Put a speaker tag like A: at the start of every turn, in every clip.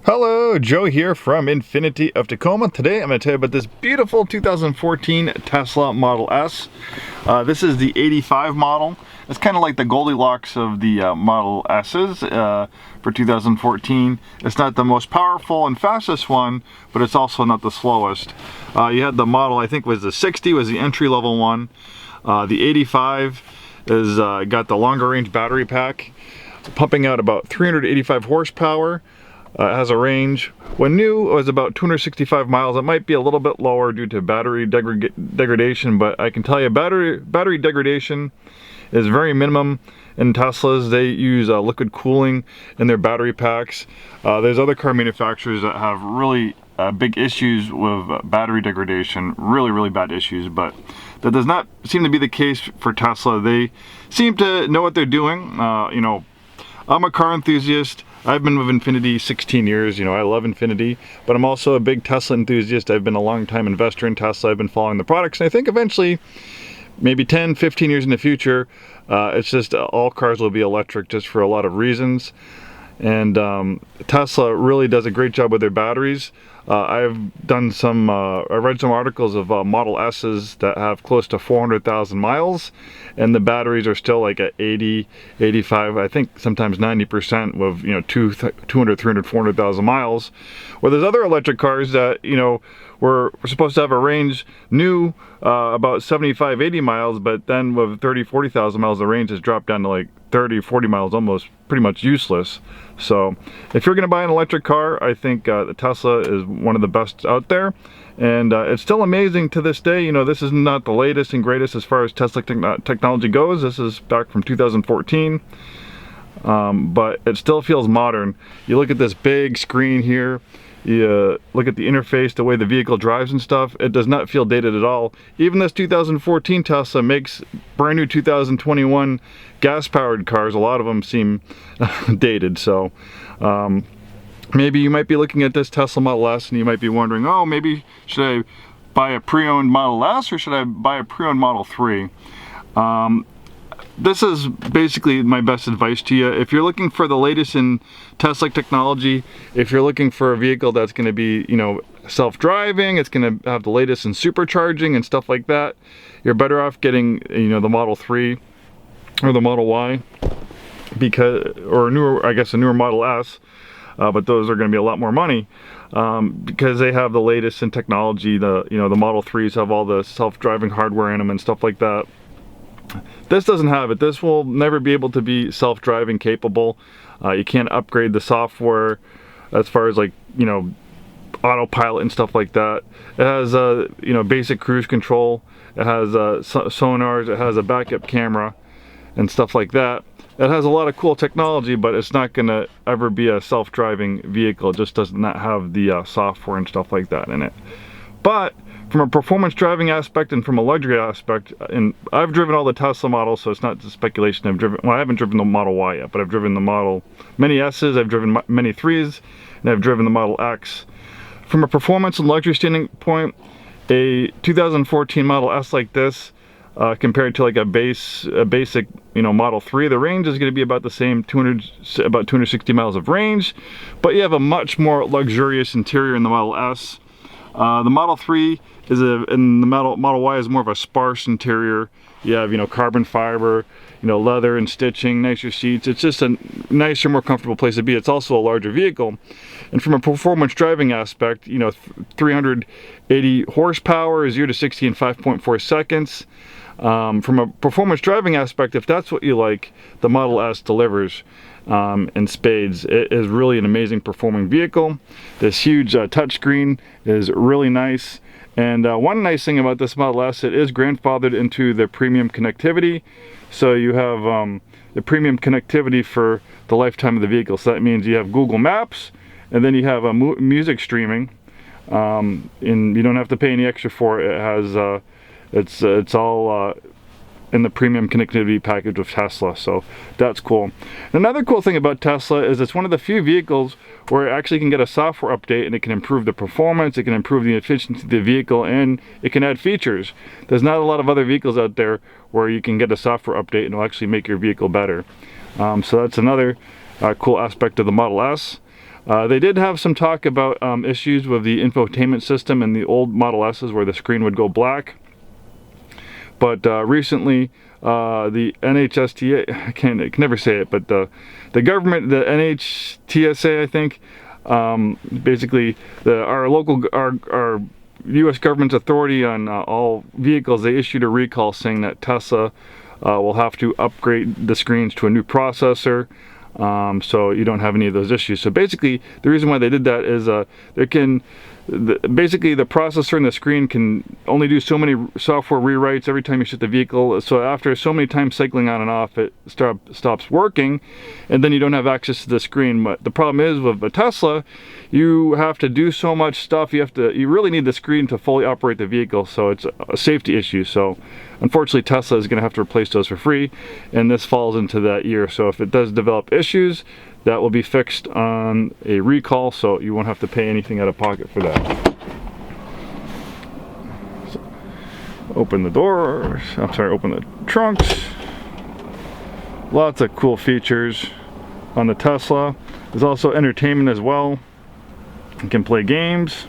A: Hello, Joe here from Infiniti of Tacoma. Today I'm going to tell you about this beautiful 2014 Tesla Model S. This is the 85 model. It's kind of like the Goldilocks of the Model S's for 2014. It's not the most powerful and fastest one, but it's also not the slowest. You had the model, I think was the 60 was the entry level one. The 85 is got the longer range battery pack, pumping out about 385 horsepower. It has a range. When new, it was about 265 miles. It might be a little bit lower due to battery degradation, but I can tell you battery degradation is very minimum in Teslas. They use liquid cooling in their battery packs. There's other car manufacturers that have really big issues with battery degradation, really bad issues, but that does not seem to be the case for Tesla. They seem to know what they're doing. You know, I'm a car enthusiast. I've been with Infiniti 16 years, you know, I love Infiniti, but I'm also a big Tesla enthusiast. I've been a long time investor in Tesla. I've been following the products, and I think eventually, maybe 10, 15 years in the future, it's just all cars will be electric just for a lot of reasons. And Tesla really does a great job with their batteries. I've done some, I read some articles of Model S's that have close to 400,000 miles, and the batteries are still like at 80, 85, I think sometimes 90% with, you know, 200, 300, 400,000 miles. Where there's other electric cars that, you know, we're supposed to have a range new about 75, 80 miles, but then with 30, 40,000 miles, the range has dropped down to like 30, 40 miles, almost pretty much useless. So if you're going to buy an electric car, I think the Tesla is one of the best out there. And it's still amazing to this day. You know, this is not the latest and greatest as far as Tesla technology goes. This is back from 2014. But it still feels modern. You look at this big screen here, you look at the interface, the way the vehicle drives and stuff, it does not feel dated at all. Even this 2014 Tesla makes brand new 2021 gas-powered cars. A lot of them seem dated, so maybe you might be looking at this Tesla Model S and you might be wondering, oh, maybe should I buy a pre-owned Model S or should I buy a pre-owned Model 3? This is basically my best advice to you. If you're looking for the latest in Tesla technology, if you're looking for a vehicle that's going to be, you know, self-driving, it's going to have the latest in supercharging and stuff like that, you're better off getting, you know, the Model 3 or the Model Y, because, or a newer, I guess a newer Model S, but those are going to be a lot more money because they have the latest in technology. The, you know, the Model 3s have all the self-driving hardware in them and stuff like that. This doesn't have it. This will never be able to be self-driving capable. You can't upgrade the software as far as, like, you know, autopilot and stuff like that. It has you know, basic cruise control. It has sonars. It has a backup camera and stuff like that. It has a lot of cool technology, but it's not going to ever be a self-driving vehicle. It just does not have the software and stuff like that in it. But from a performance driving aspect and from a luxury aspect, and I've driven all the Tesla models, so it's not just speculation. Well, I haven't driven the Model Y yet, but I've driven the many S's, I've driven many 3s, and I've driven the Model X. From a performance and luxury standpoint, a 2014 Model S like this, compared to like a basic, you know, Model 3, the range is going to be about the same, about 260 miles of range, but you have a much more luxurious interior in the Model S. The Model 3 is and the Model Y is more of a sparse interior. You have, you know, carbon fiber, you know, leather and stitching, nicer seats. It's just a nicer, more comfortable place to be. It's also a larger vehicle. And from a performance driving aspect, you know, 380 horsepower, 0 to 60 in 5.4 seconds. From a performance driving aspect, if that's what you like, the Model S delivers in spades. It is really an amazing performing vehicle. This huge touchscreen is really nice. And one nice thing about this Model S, it is grandfathered into the premium connectivity. So you have the premium connectivity for the lifetime of the vehicle. So that means you have Google Maps, and then you have music streaming. And you don't have to pay any extra for it. It has it's all in the premium connectivity package of Tesla, so that's cool. Another cool thing about Tesla is it's one of the few vehicles where it actually can get a software update and it can improve the performance, it can improve the efficiency of the vehicle, and it can add features. There's not a lot of other vehicles out there where you can get a software update and it'll actually make your vehicle better. So that's another cool aspect of the Model S. They did have some talk about issues with the infotainment system in the old Model S's where the screen would go black. But recently, the NHTSA, I can never say it, but the government, the NHTSA, I think, basically our U.S. government's authority on all vehicles, they issued a recall saying that Tesla will have to upgrade the screens to a new processor, so you don't have any of those issues. So basically, the reason why they did that is basically the processor and the screen can only do so many software rewrites every time you shut the vehicle. So after so many times cycling on and off, it stops working, and then you don't have access to the screen. But the problem is with a Tesla, you have to do so much stuff. You really need the screen to fully operate the vehicle. So it's a safety issue. So unfortunately, Tesla is going to have to replace those for free, and this falls into that year. So if it does develop issues, that will be fixed on a recall, so you won't have to pay anything out of pocket for that. So, open the door, open the trunks. Lots of cool features on the Tesla. There's also entertainment as well. You can play games.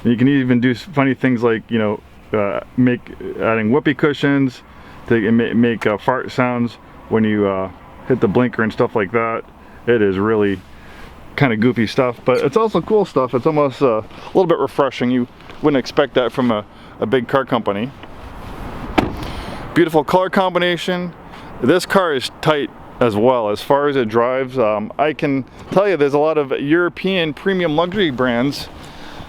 A: You can even do funny things like, adding whoopee cushions to make fart sounds when you hit the blinker and stuff like that. It is really kind of goofy stuff, but it's also cool stuff. It's almost a little bit refreshing. You wouldn't expect that from a big car company. Beautiful color combination. This car is tight as well. As far as it drives, I can tell you there's a lot of European premium luxury brands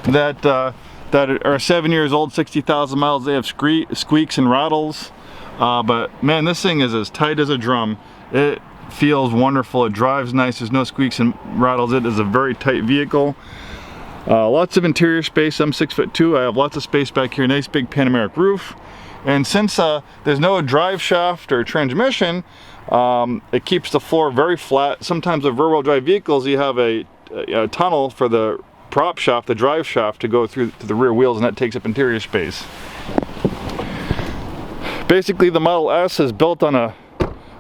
A: that are 7 years old, 60,000 miles. They have squeaks and rattles. But man, this thing is as tight as a drum. It feels wonderful. It drives nice. There's no squeaks and rattles. It is a very tight vehicle. Lots of interior space. I'm 6'2". I have lots of space back here. Nice big Panameric roof. And since there's no drive shaft or transmission, it keeps the floor very flat. Sometimes with rear-wheel drive vehicles, you have a tunnel for the prop shaft, the drive shaft, to go through to the rear wheels, and that takes up interior space. Basically, the Model S is built on a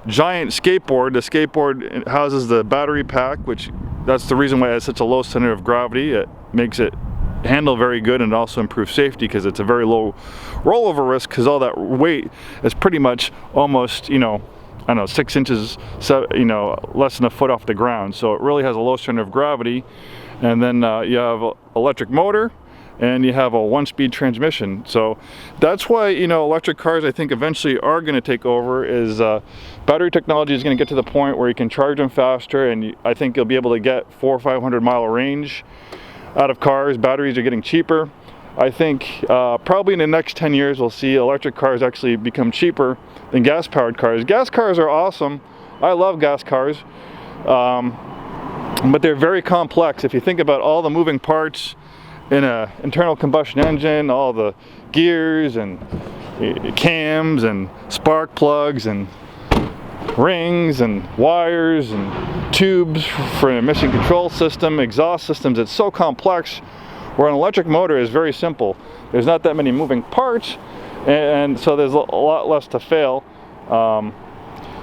A: giant skateboard. The skateboard houses the battery pack, which that's the reason why it has such a low center of gravity. It makes it handle very good, and also improves safety because it's a very low rollover risk, because all that weight is pretty much almost, I don't know, 6 inches, less than a foot off the ground. So it really has a low center of gravity. And then you have an electric motor, and you have a 1-speed transmission. So that's why, electric cars, I think, eventually are going to take over. Is battery technology is going to get to the point where you can charge them faster, and I think you'll be able to get 400 or 500 mile range out of cars. Batteries are getting cheaper. I think probably in the next 10 years we'll see electric cars actually become cheaper than gas-powered cars. Gas cars are awesome. I love gas cars, but they're very complex. If you think about all the moving parts in an internal combustion engine, all the gears and cams and spark plugs and rings and wires and tubes for an emission control system, exhaust systems, it's so complex, where an electric motor is very simple. There's not that many moving parts, and so there's a lot less to fail.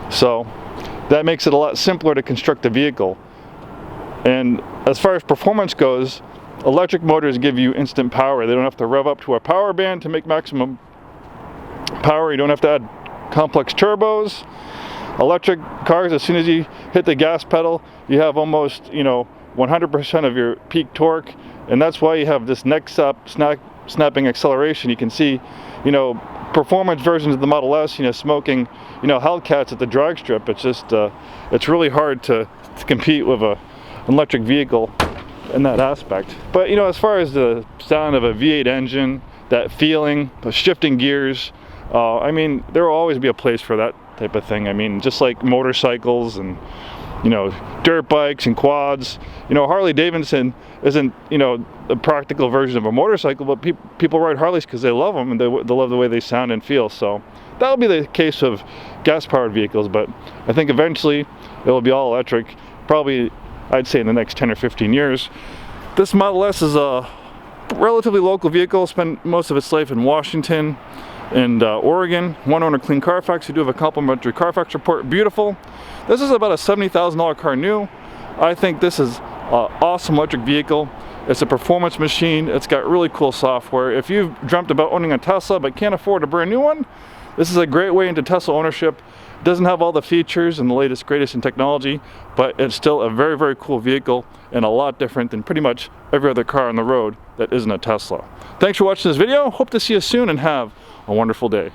A: So that makes it a lot simpler to construct a vehicle. And as far as performance goes, electric motors give you instant power. They don't have to rev up to a power band to make maximum power. You don't have to add complex turbos. Electric cars, as soon as you hit the gas pedal, you have almost 100% of your peak torque, and that's why you have this snapping acceleration. You can see performance versions of the Model S smoking Hellcats at the drag strip. It's just it's really hard to compete with an electric vehicle in that aspect. But as far as the sound of a V8 engine, that feeling, the shifting gears, I mean, there will always be a place for that type of thing. I mean, just like motorcycles and dirt bikes and quads. Harley Davidson isn't a practical version of a motorcycle, but people ride Harleys because they love them, and they love the way they sound and feel. So that'll be the case of gas-powered vehicles, but I think eventually it'll be all electric. Probably, I'd say in the next 10 or 15 years. This Model S is a relatively local vehicle. Spent most of its life in Washington. in Oregon. One owner, Clean Carfax. You do have a complimentary Carfax report. Beautiful. This is about a $70,000 car new. I think this is an awesome electric vehicle. It's a performance machine. It's got really cool software. If you've dreamt about owning a Tesla but can't afford a brand new one, this is a great way into Tesla ownership. It doesn't have all the features and the latest, greatest in technology, but it's still a very, very cool vehicle and a lot different than pretty much every other car on the road that isn't a Tesla. Thanks for watching this video. Hope to see you soon and have a wonderful day.